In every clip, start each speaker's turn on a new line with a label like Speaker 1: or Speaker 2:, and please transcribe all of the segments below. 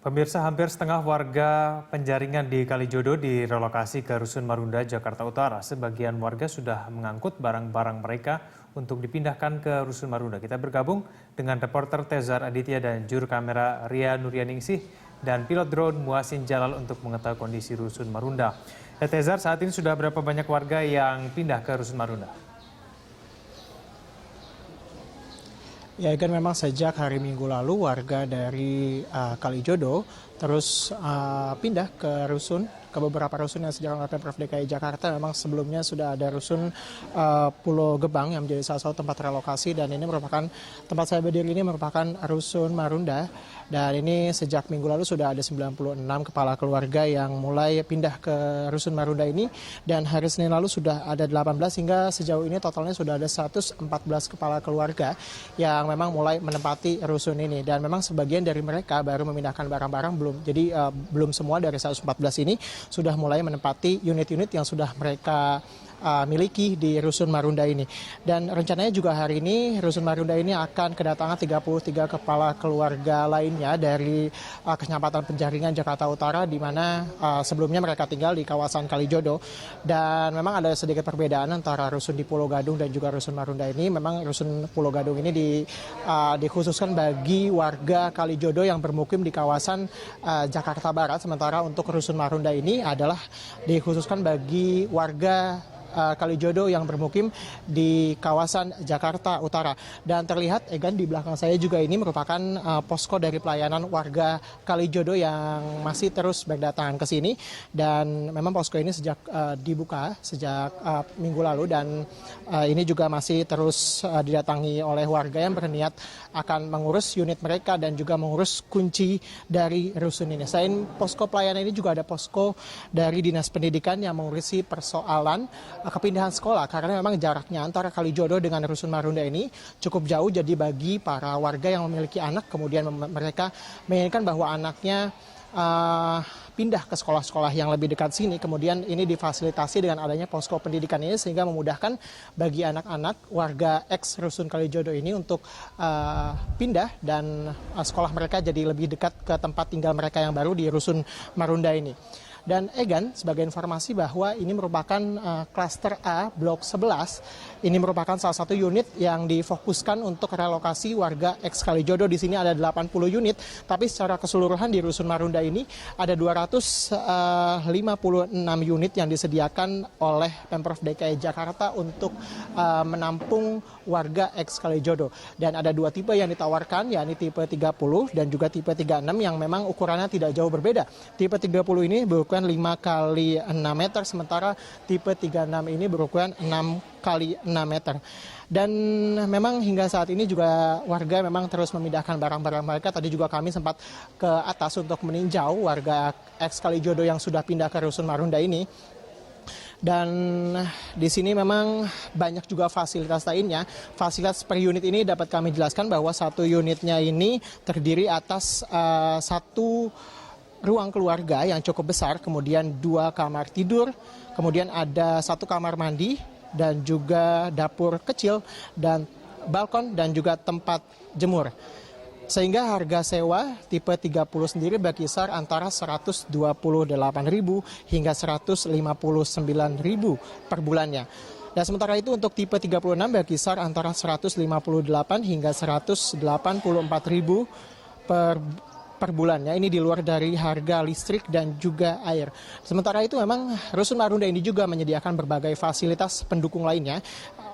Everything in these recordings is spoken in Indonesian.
Speaker 1: Pemirsa, hampir setengah warga Penjaringan di Kalijodo direlokasi ke Rusun Marunda, Jakarta Utara. Sebagian warga sudah mengangkut barang-barang mereka untuk dipindahkan ke Rusun Marunda. Kita bergabung dengan reporter Tezar Aditya dan juru kamera Ria Nuryaningsih dan pilot drone Muasin Jalal untuk mengetahui kondisi Rusun Marunda. Tezar, saat ini sudah berapa banyak warga yang pindah ke Rusun Marunda?
Speaker 2: Ya, kan memang sejak hari Minggu lalu warga dari Kalijodo terus pindah ke rusun, ke beberapa rusun yang disediakan oleh Pemprov DKI Jakarta. Memang sebelumnya sudah ada rusun Pulau Gebang yang menjadi salah satu tempat relokasi, dan ini merupakan tempat saya berdiri ini merupakan Rusun Marunda. Dan ini sejak minggu lalu sudah ada 96 kepala keluarga yang mulai pindah ke Rusun Marunda ini, dan hari Senin lalu sudah ada 18, hingga sejauh ini totalnya sudah ada 114 kepala keluarga yang memang mulai menempati rusun ini. Dan memang sebagian dari mereka baru memindahkan barang-barang, belum semua dari 114 ini sudah mulai menempati unit-unit yang sudah mereka miliki di Rusun Marunda ini. Dan rencananya juga hari ini Rusun Marunda ini akan kedatangan 33 kepala keluarga lainnya dari Kecamatan Penjaringan, Jakarta Utara, di mana sebelumnya mereka tinggal di kawasan Kalijodo. Dan memang ada sedikit perbedaan antara rusun di Pulau Gadung dan juga Rusun Marunda ini. Memang Rusun Pulau Gadung ini dikhususkan bagi warga Kalijodo yang bermukim di kawasan Jakarta Barat, sementara untuk Rusun Marunda ini adalah dikhususkan bagi warga Kalijodo yang bermukim di kawasan Jakarta Utara. Dan terlihat Egan di belakang saya juga ini merupakan posko dari pelayanan warga Kalijodo yang masih terus berdatangan ke sini. Dan memang posko ini sejak dibuka sejak minggu lalu, dan ini juga masih terus didatangi oleh warga yang berniat akan mengurus unit mereka dan juga mengurus kunci dari rusun ini. Selain posko pelayanan ini juga ada posko dari Dinas Pendidikan yang mengurusi persoalan kepindahan sekolah, karena memang jaraknya antara Kalijodo dengan Rusun Marunda ini cukup jauh. Jadi bagi para warga yang memiliki anak, kemudian mereka menginginkan bahwa anaknya pindah ke sekolah-sekolah yang lebih dekat sini, kemudian ini difasilitasi dengan adanya posko pendidikan ini, sehingga memudahkan bagi anak-anak warga ex Rusun Kalijodo ini untuk pindah dan sekolah mereka jadi lebih dekat ke tempat tinggal mereka yang baru di Rusun Marunda ini. Dan Egan, sebagai informasi bahwa ini merupakan klaster A Blok 11, ini merupakan salah satu unit yang difokuskan untuk relokasi warga ex Kalijodo. Di sini ada 80 unit, tapi secara keseluruhan di Rusun Marunda ini ada 256 unit yang disediakan oleh Pemprov DKI Jakarta untuk menampung warga ex Kalijodo. Dan ada dua tipe yang ditawarkan, yakni tipe 30 dan juga tipe 36 yang memang ukurannya tidak jauh berbeda. Tipe 30 ini berukuran 5 kali 6 meter, sementara tipe 36 ini berukuran 6 kali 6 meter. Dan memang hingga saat ini juga warga memang terus memindahkan barang-barang mereka. Tadi juga kami sempat ke atas untuk meninjau warga ex Kalijodo yang sudah pindah ke Rusun Marunda ini. Dan di sini memang banyak juga fasilitas lainnya. Fasilitas per unit ini dapat kami jelaskan bahwa satu unitnya ini terdiri atas satu ruang keluarga yang cukup besar, kemudian 2 kamar tidur, kemudian ada 1 kamar mandi, dan juga dapur kecil, dan balkon, dan juga tempat jemur. Sehingga harga sewa tipe 30 sendiri berkisar antara 128.000 hingga 159.000 per bulannya. Dan sementara itu untuk tipe 36 berkisar antara 158 hingga 184.000 per bulannya. Ini di luar dari harga listrik dan juga air. Sementara itu memang Rusun Marunda ini juga menyediakan berbagai fasilitas pendukung lainnya.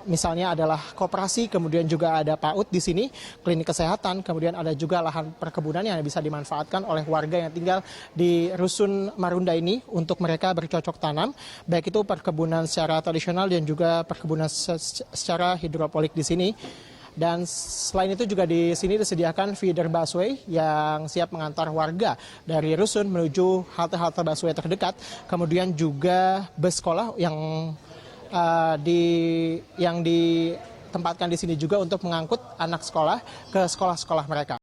Speaker 2: Misalnya adalah koperasi, kemudian juga ada PAUD di sini, klinik kesehatan, kemudian ada juga lahan perkebunan yang bisa dimanfaatkan oleh warga yang tinggal di Rusun Marunda ini untuk mereka bercocok tanam, baik itu perkebunan secara tradisional dan juga perkebunan secara hidroponik di sini. Dan selain itu juga di sini disediakan feeder busway yang siap mengantar warga dari Rusun menuju halte-halte busway terdekat. Kemudian juga bus sekolah yang ditempatkan di sini juga untuk mengangkut anak sekolah ke sekolah-sekolah mereka.